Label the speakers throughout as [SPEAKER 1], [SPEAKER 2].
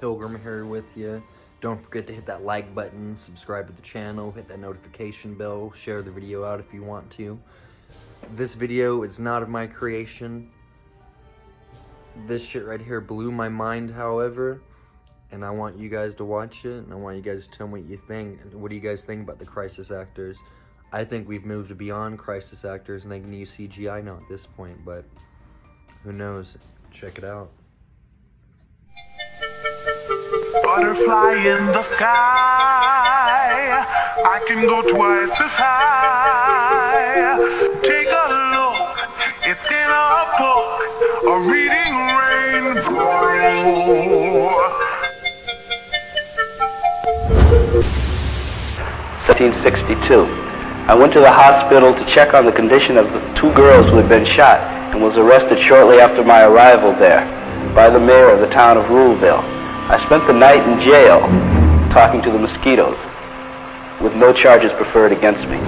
[SPEAKER 1] Pilgrim here with you. Don't forget to hit that like button, subscribe to the channel, hit that notification bell, share the video out if you want to. This video is not of my creation. This shit right here blew my mind, however, and I want you guys to watch it, and I want you guys to tell me what you think. What do you guys think about the crisis actors? I think we've moved beyond crisis actors and they can use CGI now at this point, but who knows? Check it out.
[SPEAKER 2] Butterfly in the sky, I can go twice as high. Take a look, it's in a book, a reading rainbow.
[SPEAKER 3] 1962. I went to the hospital to check on the condition of the two girls who had been shot and was arrested shortly after my arrival there by the mayor of the town of Ruleville. I spent the night in jail talking to the mosquitoes with no charges preferred against me.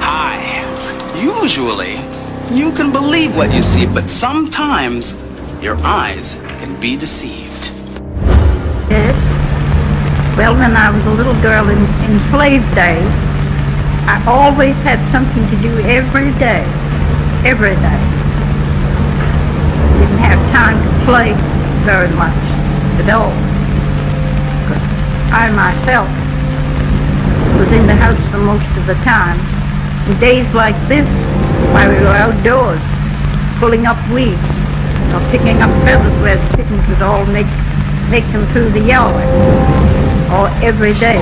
[SPEAKER 4] Hi. Usually, you can believe what you see, but sometimes your eyes can be deceived.
[SPEAKER 5] Yes. Well, when I was a little girl in slave days, I always had something to do every day. Every day. Didn't have time to play very much at all. But I myself was in the house for most of the time. In days like this, while we were outdoors, pulling up weeds, or picking up feathers where the chickens would all make them through the yard, or every day.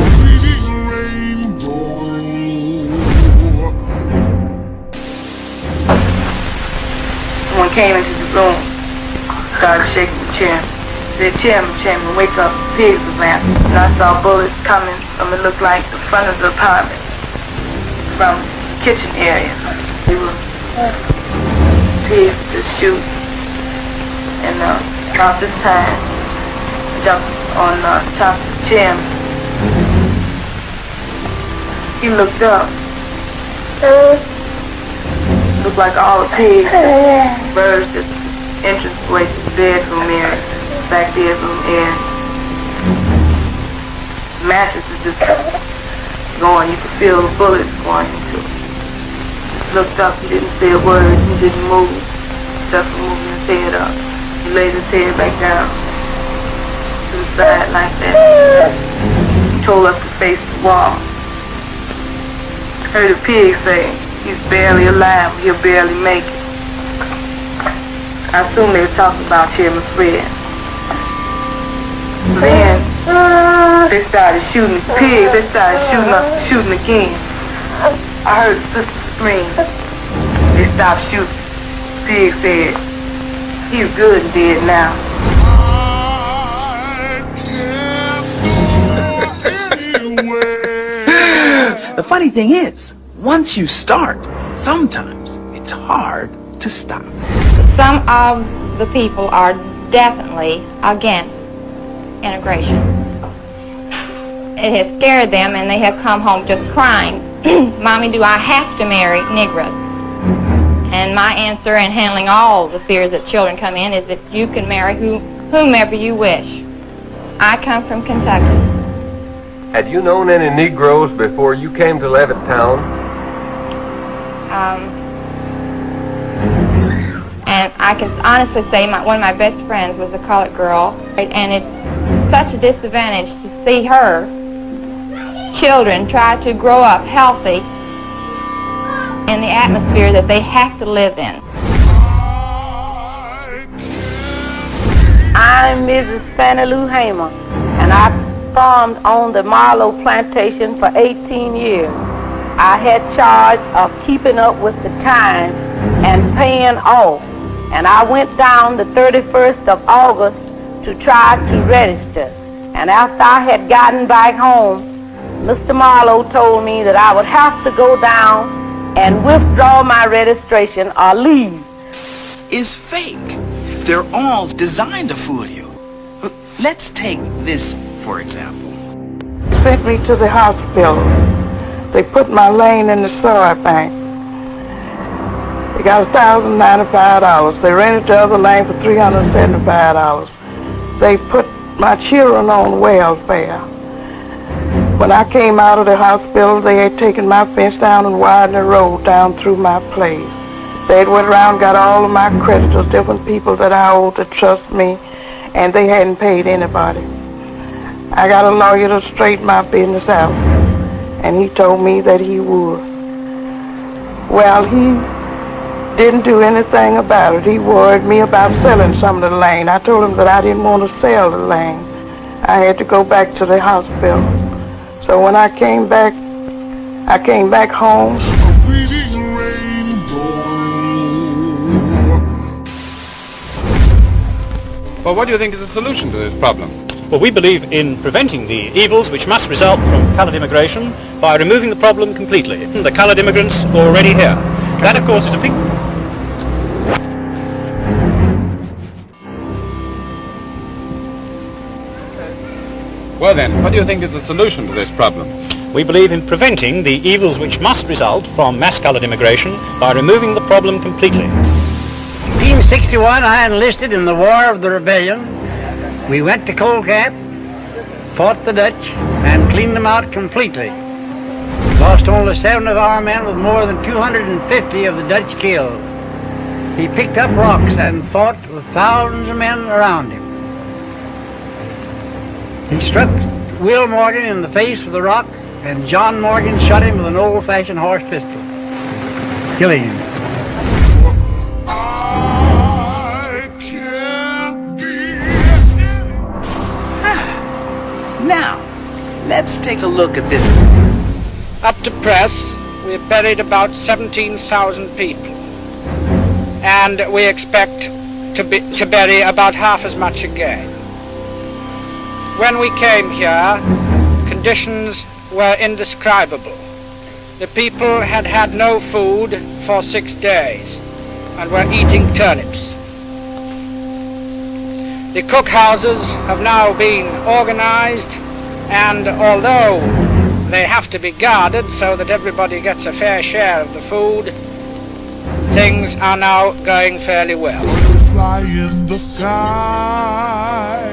[SPEAKER 6] Someone came into the room, started shaking the chair. Said, Chairman, wake up, pigs was laughing. And I saw bullets coming from, it looked like the front of the apartment, from the kitchen area. They were pigs to shoot. And about this time, jumped on top of the chairman. He looked up. Looked like all the pigs burst at the entranceway to the bedroom area, back bedroom area. The mattress is just going, you could feel the bullets going into it. Just looked up, he didn't say a word, he didn't move, except for moving his head up. He laid his head back down to the side like that. He told us to face the wall. Heard a pig say, he's barely alive, he'll barely make it. I assume they were talking about Chairman Fred. Then they started shooting pigs, they started shooting again. I heard the sister scream. They stopped shooting. Pig said, he's good and dead now.
[SPEAKER 4] The funny thing is, once you start, sometimes it's hard to stop.
[SPEAKER 7] Some of the people are definitely against integration. It has scared them and they have come home just crying, Mommy, do I have to marry Negroes? And my answer in handling all the fears that children come in is that you can marry whomever you wish. I come from Kentucky.
[SPEAKER 8] Had you known any Negroes before you came to Levittown?
[SPEAKER 7] And I can honestly say one of my best friends was a colored girl, and it's such a disadvantage to see her children try to grow up healthy in the atmosphere that they have to live in.
[SPEAKER 6] I'm Mrs. Fannie Lou Hamer, and I farmed on the Marlowe plantation for 18 years. I had charge of keeping up with the times and paying off, and I went down the 31st of August to try to register. And after I had gotten back home, Mr. Marlowe told me that I would have to go down and withdraw my registration or leave.
[SPEAKER 4] Is fake. They're all designed to fool you. Let's take this, for example.
[SPEAKER 6] Sent me to the hospital. They put my laying in the soil bank. They got $1,095. They rented the other land for $375. They put my children on welfare. When I came out of the hospital, they had taken my fence down and widened the road down through my place. They had went around and got all of my creditors, different people that I owed to trust me, and they hadn't paid anybody. I got a lawyer to straighten my business out, and he told me that he would. Well, he didn't do anything about it. He worried me about selling some of the land. I told him that I didn't want to sell the land. I had to go back to the hospital. So when I came back home.
[SPEAKER 9] Well, what do you think is the solution to this problem?
[SPEAKER 10] Well, we believe in preventing the evils which must result from coloured immigration by removing the problem completely. The coloured immigrants are already here. That, of course, is a big...
[SPEAKER 9] Well then, what do you think is the solution to this problem?
[SPEAKER 10] We believe in preventing the evils which must result from mass coloured immigration by removing the problem completely.
[SPEAKER 11] In 1961, I enlisted in the War of the Rebellion. We went to Coal Camp, fought the Dutch, and cleaned them out completely. Lost only 7 of our men with more than 250 of the Dutch killed. He picked up rocks and fought with thousands of men around him. He struck Will Morgan in the face with a rock, and John Morgan shot him with an old-fashioned horse pistol, killing him.
[SPEAKER 4] Now, let's take a look at this.
[SPEAKER 11] Up to press, we've buried about 17,000 people, and we expect to bury about half as much again. When we came here, conditions were indescribable. The people had had no food for 6 days and were eating turnips. The cookhouses have now been organized, and although they have to be guarded so that everybody gets a fair share of the food, things are now going fairly well.
[SPEAKER 2] Fly in the sky,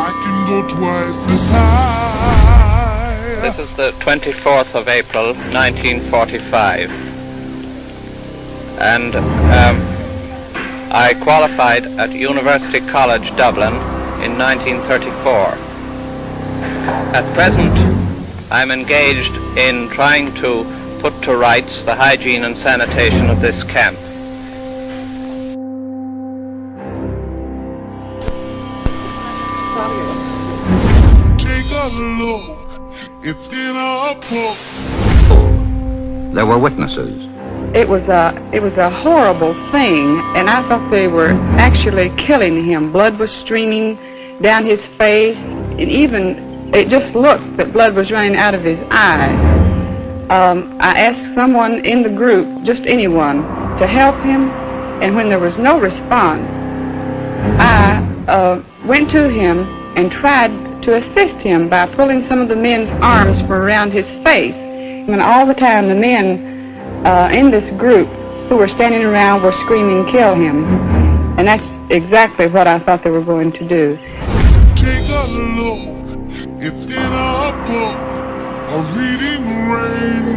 [SPEAKER 2] I can go twice as high.
[SPEAKER 12] This is the 24th of April, 1945. And I qualified at University College Dublin in 1934. At present, I'm engaged in trying to put to rights the hygiene and sanitation of this camp.
[SPEAKER 2] Take a look, it's in a book.
[SPEAKER 13] There were witnesses.
[SPEAKER 14] It was a horrible thing, and I thought they were actually killing him. Blood was streaming down his face, and even it just looked that blood was running out of his eyes. I asked someone in the group, just anyone, to help him, and when there was no response, I went to him and tried to assist him by pulling some of the men's arms from around his face. And all the time the men in this group who were standing around were screaming, "Kill him." And that's exactly what I thought they were going to do.
[SPEAKER 2] Take a look, it's in a book, a reading rainbow.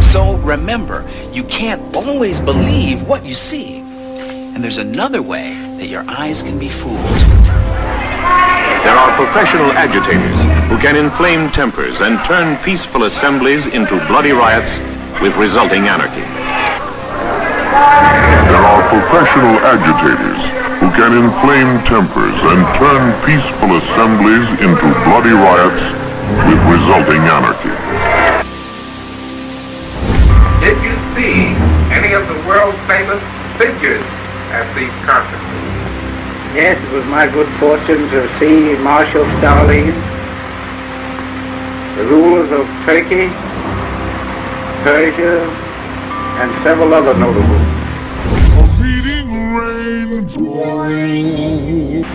[SPEAKER 4] So remember, you can't always believe what you see. And there's another way that your eyes can be fooled.
[SPEAKER 15] There are professional agitators who can inflame tempers and turn peaceful assemblies into bloody riots with resulting anarchy.
[SPEAKER 2] There are professional agitators who can inflame tempers and turn peaceful assemblies into bloody riots with resulting anarchy.
[SPEAKER 8] Did you see any of the world famous figures at these conferences?
[SPEAKER 11] Yes, it was my good fortune to see Marshal Stalin, the rulers of Turkey, Persia, and several other notables.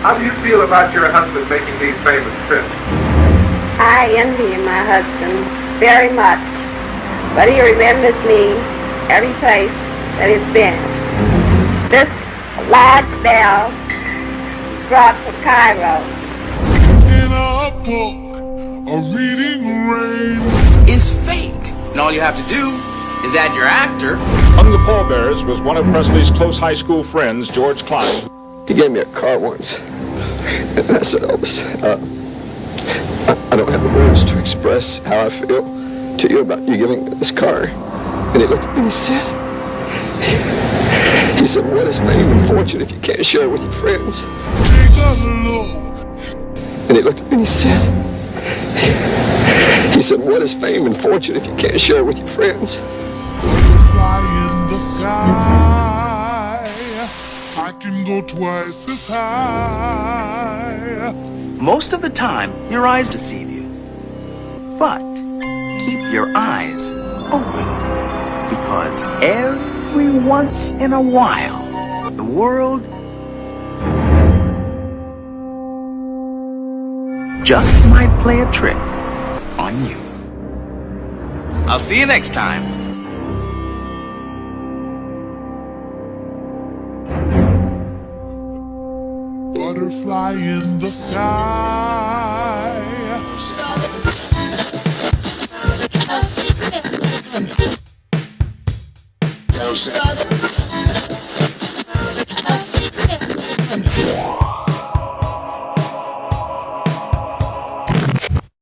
[SPEAKER 8] How do you feel about your husband making these famous trips?
[SPEAKER 16] I envy my husband very much.
[SPEAKER 6] but he remembers me every place that he's been. This large bell brought to Cairo.
[SPEAKER 2] In a book, a reading rain
[SPEAKER 4] is fake. And all you have to do is add your actor.
[SPEAKER 9] Among the pallbearers was one of Presley's close high school friends, George Klein.
[SPEAKER 16] He gave me a car once, and I said, Elvis, I don't have the words to express how I feel to you about you giving me this car. And he looked at me and he said, what is fame and fortune if you can't share it with your friends?
[SPEAKER 2] Take a look.
[SPEAKER 16] And he looked at me and he said, what is fame and fortune if you can't share it with your friends?
[SPEAKER 2] Fly in the sky, I can go twice as high.
[SPEAKER 4] Most of the time, your eyes deceive you. But keep your eyes open, because every once in a while, the world just might play a trick on you. I'll see you next time.
[SPEAKER 2] Butterfly in the sky.